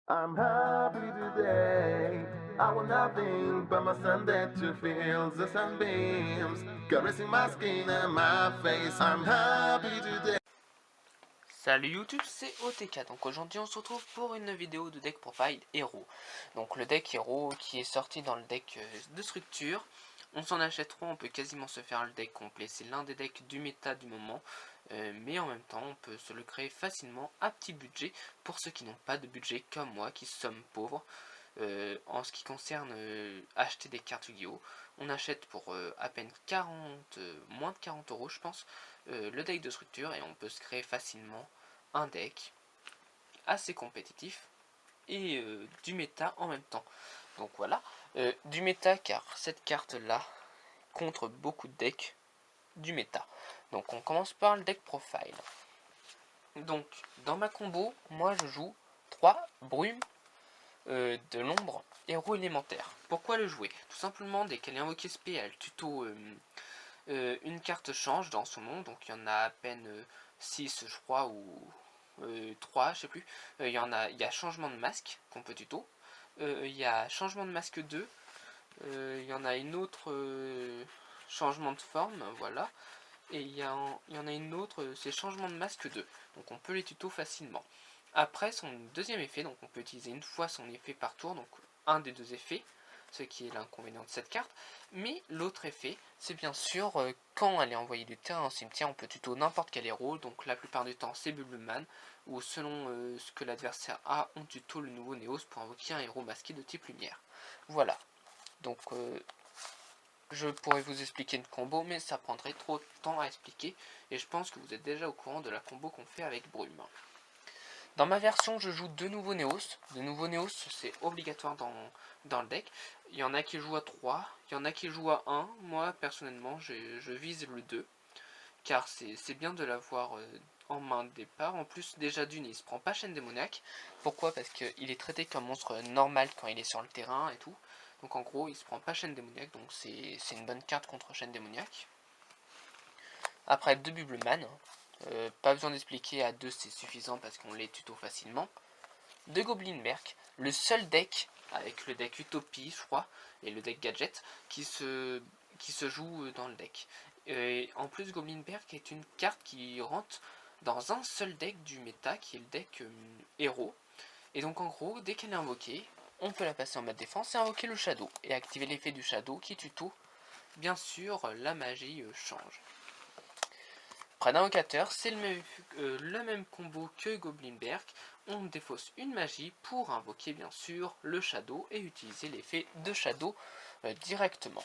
I'm happy today. I want nothing but my Sunday to feel the sunbeams caressing my skin and my face. I'm happy today. Salut YouTube, c'est OTK. Donc aujourd'hui on se retrouve pour une vidéo de deck profile héros. Donc le deck héros qui est sorti dans le deck de structure. On s'en achète 3, on peut quasiment se faire le deck complet. C'est l'un des decks du méta du moment. Mais en même temps on peut se le créer facilement à petit budget pour ceux qui n'ont pas de budget comme moi qui sommes pauvres. En ce qui concerne acheter des cartes Yu-Gi-Oh! On achète pour à peine 40, moins de 40 euros je pense, le deck de structure et on peut se créer facilement un deck assez compétitif et du méta en même temps. Donc voilà, du méta car cette carte là contre beaucoup de decks du méta. Donc on commence par le deck profile. Donc dans ma combo, moi je joue 3 brumes de l'ombre héros élémentaire. Pourquoi le jouer? Tout simplement, dès qu'elle est invoquée spé, elle tuto une carte change dans son nom. Donc il y en a à peine 6 je crois, ou 3 je sais plus. Il y a changement de masque qu'on peut tuto. Il y a changement de masque 2. Il y en a une autre changement de forme, voilà. Et il y en a une autre, c'est changement de masque 2. Donc on peut les tuto facilement. Après son deuxième effet, donc on peut utiliser une fois son effet par tour, donc un des deux effets, ce qui est l'inconvénient de cette carte. Mais l'autre effet, c'est bien sûr quand elle est envoyée du terrain en cimetière, on peut tuto n'importe quel héros, donc la plupart du temps c'est Bubbleman, ou selon ce que l'adversaire a, on tuto le nouveau Néos pour invoquer un héros masqué de type lumière. Voilà, donc je pourrais vous expliquer une combo, mais ça prendrait trop de temps à expliquer, et je pense que vous êtes déjà au courant de la combo qu'on fait avec Brume. Dans ma version, je joue deux nouveaux Néos. De nouveaux Néos, c'est obligatoire dans le deck. Il y en a qui jouent à 3, il y en a qui jouent à 1. Moi, personnellement, je vise le 2, car c'est bien de l'avoir en main de départ. En plus, déjà d'une, il se prend pas chaîne démoniaque. Pourquoi? Parce qu'il est traité comme monstre normal quand il est sur le terrain et tout. Donc en gros, il se prend pas chaîne démoniaque, donc c'est une bonne carte contre chaîne démoniaque. Après, deux Bubbleman. Pas besoin d'expliquer, à deux c'est suffisant parce qu'on les tuto facilement. Deux Goblinberg, le seul deck, avec le deck Utopie, je crois, et le deck Gadget, qui se joue dans le deck. Et en plus, Goblinberg est une carte qui rentre dans un seul deck du méta, qui est le deck héros. Et donc en gros, dès qu'elle est invoquée, on peut la passer en mode défense et invoquer le Shadow, et activer l'effet du Shadow qui tuto. Bien sûr, la magie change. Après d'invocateur, c'est le même combo que Goblinberg. On défausse une magie pour invoquer bien sûr le Shadow et utiliser l'effet de Shadow directement.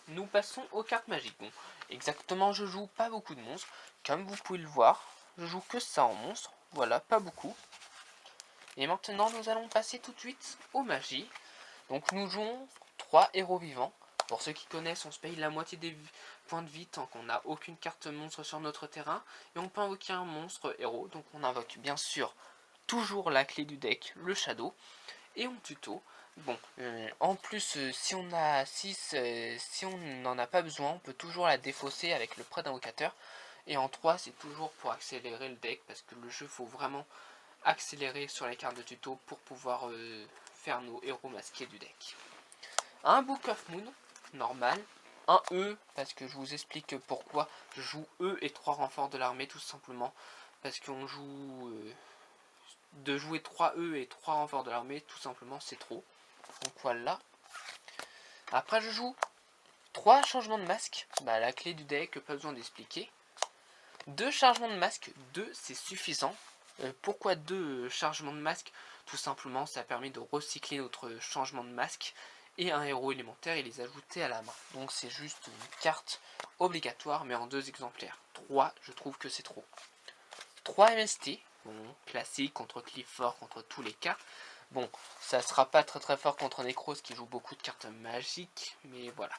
Nous passons aux cartes magiques. Bon, exactement, je joue pas beaucoup de monstres. Comme vous pouvez le voir, je joue que ça en monstres. Voilà, pas beaucoup. Et maintenant, nous allons passer tout de suite aux magies. Donc nous jouons 3 héros vivants. Pour ceux qui connaissent, on se paye la moitié des points de vie tant qu'on n'a aucune carte monstre sur notre terrain. Et on peut invoquer un monstre héros. Donc on invoque bien sûr toujours la clé du deck, le Shadow. Et on tuto. Bon, en plus, si on n'en a pas besoin, on peut toujours la défausser avec le prêt d'invocateur. Et en 3, c'est toujours pour accélérer le deck, parce que le jeu, faut vraiment accélérer sur les cartes de tuto pour pouvoir faire nos héros masqués du deck. Un Book of Moon, normal. Un E, parce que je vous explique pourquoi je joue E et 3 renforts de l'armée, tout simplement. Parce qu'on joue... de jouer 3 E et 3 renforts de l'armée, tout simplement, c'est trop. Donc voilà. Après, je joue 3 changements de masque. Bah, la clé du deck, pas besoin d'expliquer. 2 chargements de masque, 2 c'est suffisant. Pourquoi 2 chargements de masque? Tout simplement, ça permet de recycler notre changement de masque et un héros élémentaire et les ajouter à la main. Donc c'est juste une carte obligatoire, mais en 2 exemplaires. 3, je trouve que c'est trop. 3 MST, bon, classique, contre Clifford, contre tous les cas. Bon, ça sera pas très fort contre Necros qui joue beaucoup de cartes magiques, mais voilà.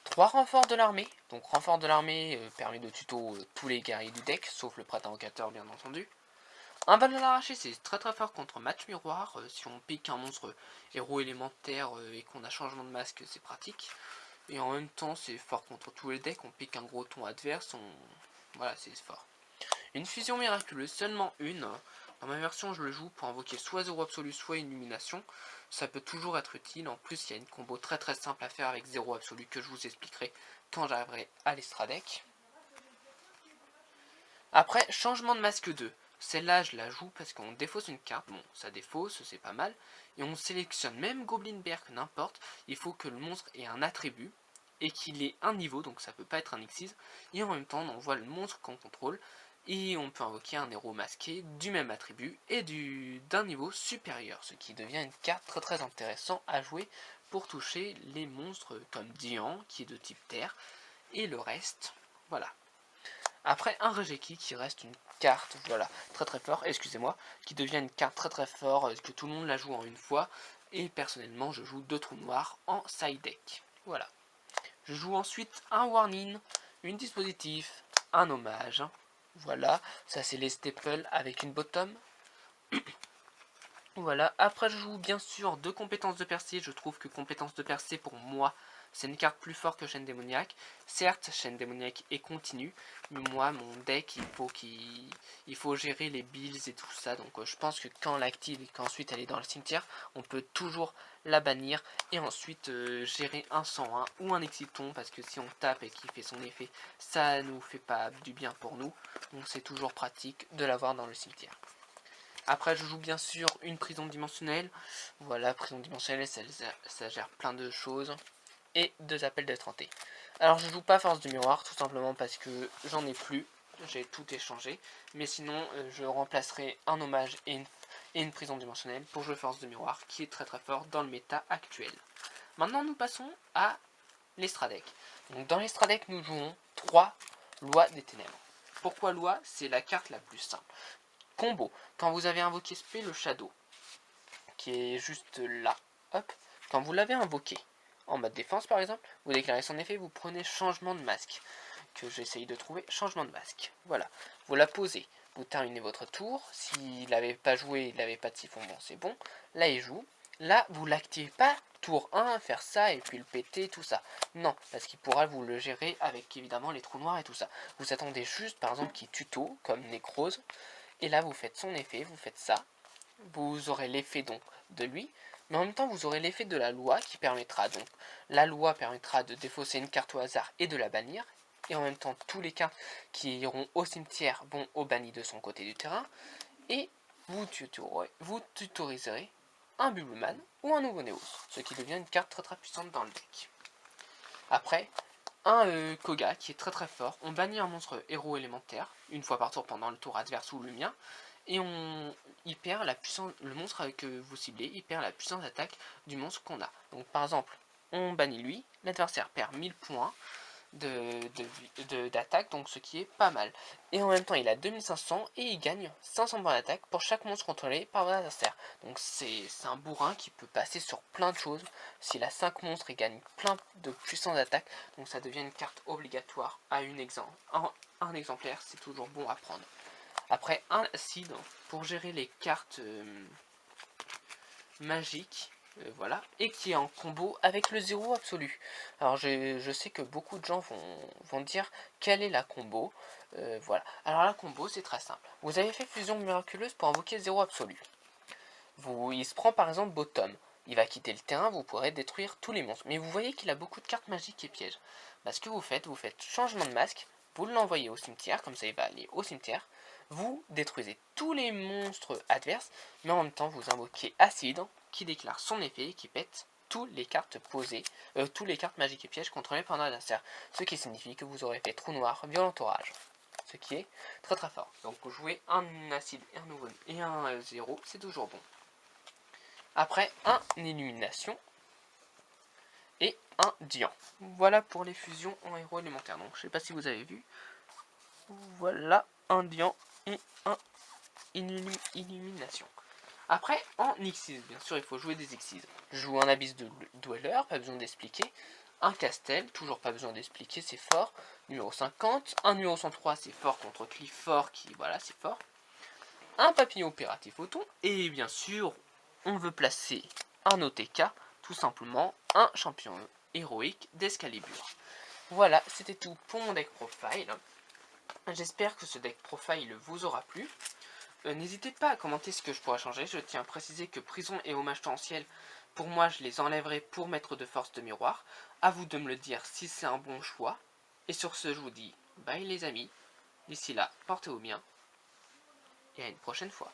3 renforts de l'armée. Donc renfort de l'armée permet de tuto tous les guerriers du deck, sauf le prêtre invocateur bien entendu. Un bal de l'arraché, c'est très fort contre match miroir. Si on pique un monstre héros élémentaire et qu'on a changement de masque, c'est pratique. Et en même temps, c'est fort contre tous les decks. On pique un gros ton adverse, voilà, c'est fort. Une fusion miraculeuse, seulement une. Dans ma version, je le joue pour invoquer soit zéro absolu, soit illumination. Ça peut toujours être utile. En plus, il y a une combo très très simple à faire avec zéro absolu que je vous expliquerai quand j'arriverai à l'Extra Deck. Après, changement de masque 2. Celle-là, je la joue parce qu'on défausse une carte. Bon, ça défausse, c'est pas mal. Et on sélectionne même Goblinberg, n'importe. Il faut que le monstre ait un attribut et qu'il ait un niveau, donc ça peut pas être un Xyz. Et en même temps, on envoie le monstre qu'on contrôle. Et on peut invoquer un héros masqué du même attribut et d'un niveau supérieur. Ce qui devient une carte très très intéressante à jouer pour toucher les monstres comme Dian, qui est de type terre. Et le reste, voilà. Après, un Regeki qui reste une carte, voilà, très très fort, excusez-moi, qui devient une carte très très fort, que tout le monde la joue en une fois, et personnellement je joue 2 trous noirs en side deck. Voilà. Je joue ensuite un warning, une dispositif, un hommage, voilà, ça c'est les staples avec une bottom. Voilà, après je joue bien sûr 2 compétences de percée, je trouve que compétences de percée pour moi, c'est une carte plus forte que chaîne démoniaque. Certes, chaîne démoniaque est continue, mais moi, mon deck, il faut gérer les builds et tout ça. Donc je pense que quand on l'active et qu'ensuite elle est dans le cimetière, on peut toujours la bannir et ensuite gérer un 101 ou un exciton. Parce que si on tape et qu'il fait son effet, ça nous fait pas du bien pour nous. Donc c'est toujours pratique de l'avoir dans le cimetière. Après, je joue bien sûr une prison dimensionnelle. Voilà, prison dimensionnelle, ça gère plein de choses. Et 2 appels de 30. Alors, je joue pas force de miroir, tout simplement parce que j'en ai plus. J'ai tout échangé. Mais sinon, je remplacerai un hommage et une prison dimensionnelle pour jouer force de miroir, qui est très très fort dans le méta actuel. Maintenant, nous passons à l'Extra Deck. Donc, dans l'Extra Deck, nous jouons 3 lois des ténèbres. Pourquoi loi? C'est la carte la plus simple. Combo, quand vous avez invoqué Spell le Shadow, qui est juste là, hop, quand vous l'avez invoqué, en mode défense par exemple, vous déclarez son effet, vous prenez changement de masque, que j'essaye de trouver, changement de masque, voilà, vous la posez, vous terminez votre tour, s'il n'avait pas joué, il n'avait pas de siphon, bon c'est bon, là il joue, là vous l'activez pas, tour 1, faire ça et puis le péter, tout ça, non, parce qu'il pourra vous le gérer avec évidemment les trous noirs et tout ça, vous attendez juste par exemple qu'il tuto, comme Nécrose, et là vous faites son effet, vous faites ça, vous aurez l'effet donc de lui, mais en même temps vous aurez l'effet de la loi qui permettra donc, la loi permettra de défausser une carte au hasard et de la bannir, et en même temps tous les cartes qui iront au cimetière vont au banni de son côté du terrain, et vous tutoriserez un Bubbleman ou un nouveau Néos, ce qui devient une carte très très puissante dans le deck. Après, un Koga qui est très très fort, on bannit un monstre héros élémentaire, une fois par tour pendant le tour adverse ou le mien, et il perd la puissance, le monstre que vous ciblez, il perd la puissance d'attaque du monstre qu'on a. Donc par exemple, on bannit lui, l'adversaire perd 1000 points d'attaque, donc ce qui est pas mal. Et en même temps, il a 2500 et il gagne 500 points d'attaque pour chaque monstre contrôlé par votre adversaire. Donc c'est un bourrin qui peut passer sur plein de choses. S'il a 5 monstres, il gagne plein de puissance d'attaque, donc ça devient une carte obligatoire à un exemplaire, c'est toujours bon à prendre. Après, un acide pour gérer les cartes magiques, voilà, et qui est en combo avec le zéro absolu. Alors je sais que beaucoup de gens vont dire quelle est la combo, voilà. Alors la combo c'est très simple. Vous avez fait fusion miraculeuse pour invoquer zéro absolu. Il se prend par exemple bottom. Il va quitter le terrain, vous pourrez détruire tous les monstres. Mais vous voyez qu'il a beaucoup de cartes magiques et pièges. Bah, ce que vous faites changement de masque, vous l'envoyez au cimetière, comme ça il va aller au cimetière. Vous détruisez tous les monstres adverses, mais en même temps vous invoquez Acide, qui déclare son effet et qui pète toutes les cartes posées, tous les cartes magiques et pièges contrôlés par un adversaire. Ce qui signifie que vous aurez fait trou noir, violent orage. Ce qui est très très fort. Donc jouer un acide et un nouveau et un 0, c'est toujours bon. Après, un illumination et un Dian. Voilà pour les fusions en héros élémentaire. Donc, je sais pas si vous avez vu. Voilà un Dian et un illumination. Après, en Xyz, bien sûr, il faut jouer des Xyz. Je joue un Abyss de Dweller, pas besoin d'expliquer. Un Castel, toujours pas besoin d'expliquer, c'est fort. Numéro 50. Un numéro 103, c'est fort contre Clifford, qui, voilà, c'est fort. Un papillon opératif au thon. Et bien sûr, on veut placer un OTK, tout simplement un champion héroïque d'Excalibur. Voilà, c'était tout pour mon deck profile. J'espère que ce deck profile vous aura plu. N'hésitez pas à commenter ce que je pourrais changer. Je tiens à préciser que prison et hommage torrentiel, pour moi, je les enlèverai pour mettre de force de miroir. À vous de me le dire si c'est un bon choix. Et sur ce, je vous dis bye les amis. D'ici là, portez-vous bien. Et à une prochaine fois.